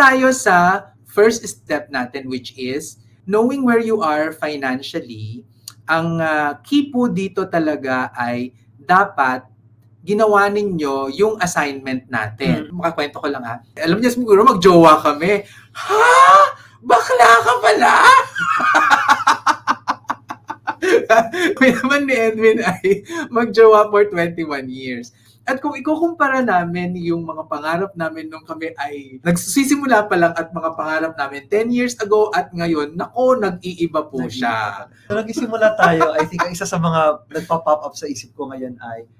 tayo sa first step natin, which is knowing where you are financially. Ang key po dito talaga ay dapat ginawa ninyo yung assignment natin. Makakwento ko lang ha. Alam niyo siguro magjowa kami. Ha? Bakla ka pala? Kaya naman ni Edwin ay magjowa for 21 years. At kung ikukumpara namin yung mga pangarap namin nung kami ay nagsisimula pa lang at mga pangarap namin 10 years ago at ngayon, nako, nag-iiba po siya. So, nagsisimula tayo, I think ang isa sa mga nagpa-pop up sa isip ko ngayon ay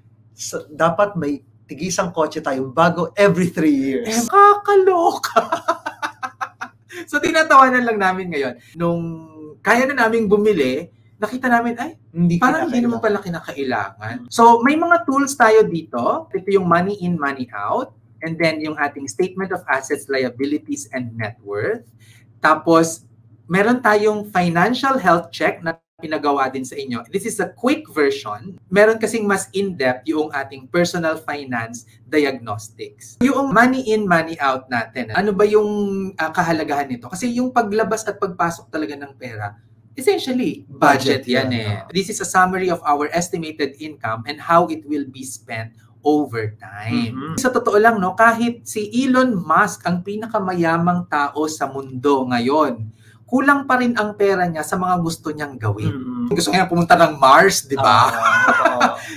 dapat may tigisang kotse tayo bago every 3 years. Kakaloka! So, tinatawanan lang namin ngayon. Nung kaya na naming bumili, nakita namin, ay, parang hindi naman pala kinakailangan. So, may mga tools tayo dito. Ito yung money in, money out. And then, yung ating statement of assets, liabilities, and net worth. Tapos, meron tayong financial health check na pinagawa din sa inyo. This is a quick version. Meron kasing mas in-depth yung ating personal finance diagnostics. Yung money in, money out natin. Ano ba yung kahalagahan nito? Kasi yung paglabas at pagpasok talaga ng pera, essentially, budget yan eh. This is a summary of our estimated income and how it will be spent over time. Sa totoo lang, no, kahit si Elon Musk ang pinakamayamang tao sa mundo ngayon, kulang pa rin ang pera niya sa mga gusto niyang gawin. Gusto niya pumunta ng Mars, di ba?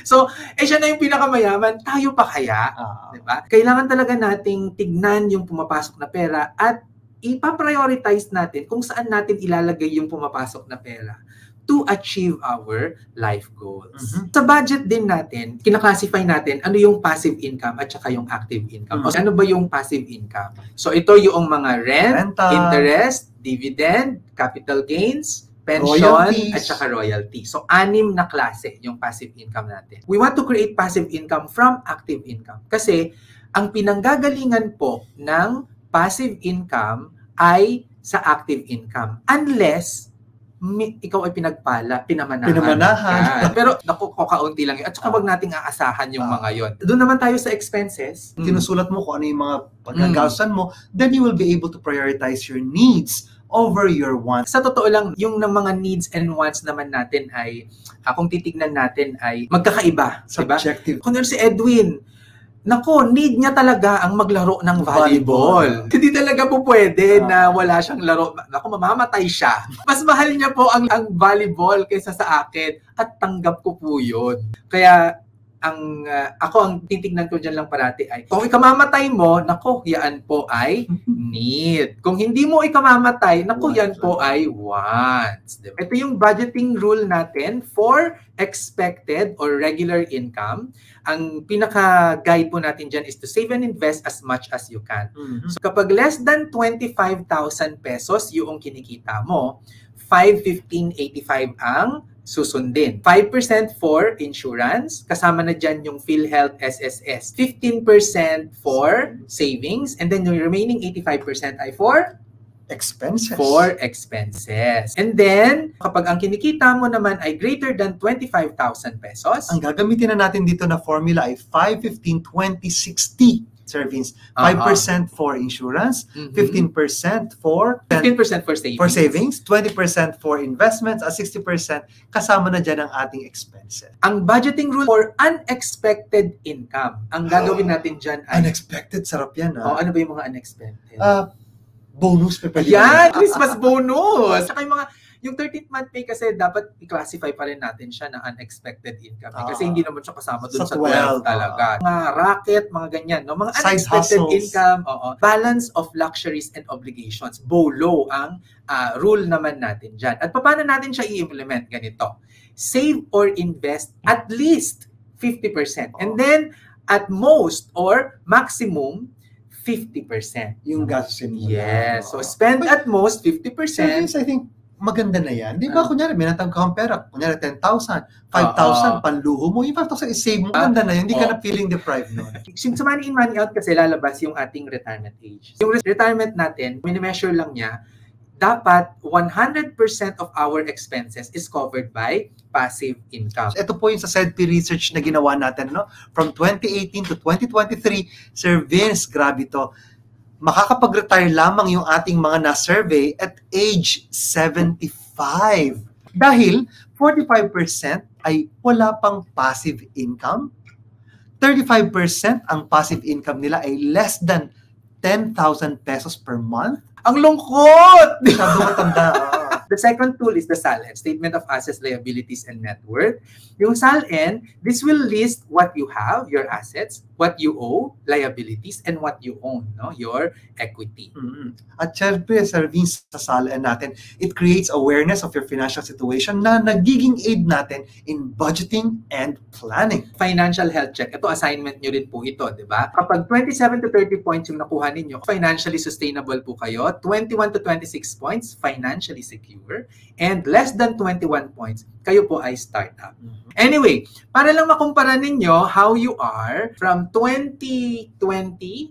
So, siya na yung pinakamayaman, tayo pa kaya? Di ba? Kailangan talaga nating tignan yung pumapasok na pera at ipa-prioritize natin kung saan natin ilalagay yung pumapasok na pera to achieve our life goals. Sa budget din natin, kinaklasify natin ano yung passive income at saka yung active income. O ano ba yung passive income? So ito yung mga rent, interest, dividend, capital gains, pension, royalties, at saka royalty. So 6 na klase yung passive income natin. We want to create passive income from active income kasi ang pinanggagalingan po ng passive income ay sa active income. Unless ikaw ay pinamanahan. Pero naku, kaunti lang yun. At saka wag nating aasahan yung mga yon. Doon naman tayo sa expenses. Sinusulat mo kung ano yung mga pagkagastusan mo, then you will be able to prioritize your needs over your wants. Sa totoo lang, yung mga needs and wants naman natin ay, kung titignan natin ay magkakaiba. Subjective. Diba? Kung si Edwin, nako, need niya talaga ang maglaro ng volleyball. Hindi talaga po pwede na wala siyang laro. Nako, mamamatay siya. Mas mahal niya po ang volleyball kaysa sa akin at tanggap ko po yun. Kaya, ako ang titignan ko dyan lang parati ay, kung ikamamatay mo, nako, yan po ay need. Kung hindi mo ikamamatay, nako, yan po ay wants. Diba? Ito yung budgeting rule natin for expected or regular income. Ang pinaka-guide po natin dyan is to save and invest as much as you can. So kapag less than 25,000 pesos yung kinikita mo, 5,1585 ang susundin. 5% for insurance, kasama na dyan yung PhilHealth SSS. 15% for savings, and then yung remaining 85% ay for expenses. And then, kapag ang kinikita mo naman ay greater than 25,000 pesos, ang gagamitin na natin dito na formula ay 5, 15, 20, 60. Savings, 5% for insurance, 15% for savings, 20% for investments, at 60% kasama na dyan ang ating expenses. Ang budgeting rule for unexpected income. Ang gagawin natin dyan ay... Unexpected, sarap yan. ano ba yung mga unexpected? Bonus. Yan! Christmas bonus! Saka yung 13th month pay kasi dapat i-classify pa rin natin siya na unexpected income. Kasi hindi naman siya kasama dun sa 12 talaga. Mga racket, mga ganyan. No? Mga unexpected income. Balance of luxuries and obligations. BOLO ang rule naman natin dyan. At paano natin siya i-implement? Ganito. Save or invest at least 50%. And then, at most or maximum, 50%. Yung gastusin mo. Yes. So, spend at most 50%. I think, maganda na yan. Di ba, kunyari, may natang kang pera. Kunyari, 10,000, 5,000, panluho mo. Yung 5,000 is-save mo. Maganda na yan. Hindi ka na feeling deprived nun. Since money in, money out kasi lalabas yung ating retirement age. Yung retirement natin, mini-measure lang niya, dapat 100% of our expenses is covered by passive income. Ito po yung sa SEDP research na ginawa natin, no? From 2018 to 2023, Sir Vince, grabe to. makakapag-retire lamang yung ating mga na-survey at age 75. Dahil 45% ay wala pang passive income, 35% ang passive income nila ay less than 10,000 pesos per month. Ang lungkot! Masyado matanda. The second tool is the SALN, Statement of Assets, Liabilities, and Net Worth. Yung SALN, this will list what you have, your assets, what you owe, liabilities, and what you own, no, your equity. At syempre, Sir Vince, sa SALN natin, it creates awareness of your financial situation na nagiging aid natin in budgeting and planning. Financial health check, ito assignment nyo rin po ito, di ba? Kapag 27 to 30 points yung nakuha ninyo, financially sustainable po kayo, 21 to 26 points, financially secure, and less than 21 points, kayo po ay startup. Anyway, para lang makumpara ninyo how you are from 2020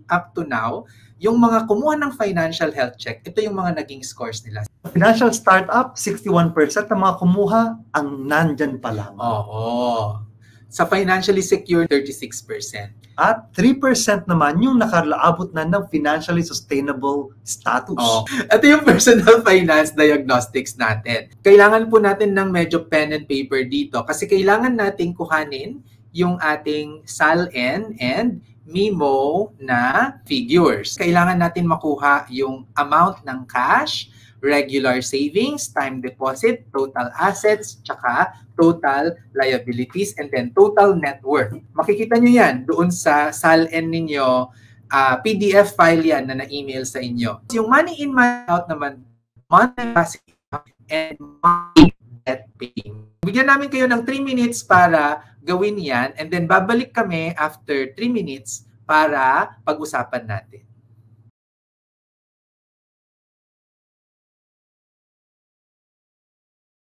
up to now, yung mga kumuha ng financial health check, ito yung mga naging scores nila. Financial startup, 61% ng mga kumuha ang nandyan pa lang. Oo. Sa financially secure, 36%. At 3% naman yung nakalaabot na ng financially sustainable status. Oh. Ito yung personal finance diagnostics natin. Kailangan po natin ng medyo pen and paper dito kasi kailangan nating kuhanin yung ating SALN and MIMO na figures. Kailangan natin makuha yung amount ng cash, regular savings, time deposit, total assets, tsaka total liabilities, and then total net worth. Makikita nyo yan doon sa SALN ninyo, PDF file yan na na-email sa inyo. Yung money in, money out naman, money passive and money debt paying. Bigyan namin kayo ng 3 minutes para gawin yan, and then babalik kami after 3 minutes para pag-usapan natin.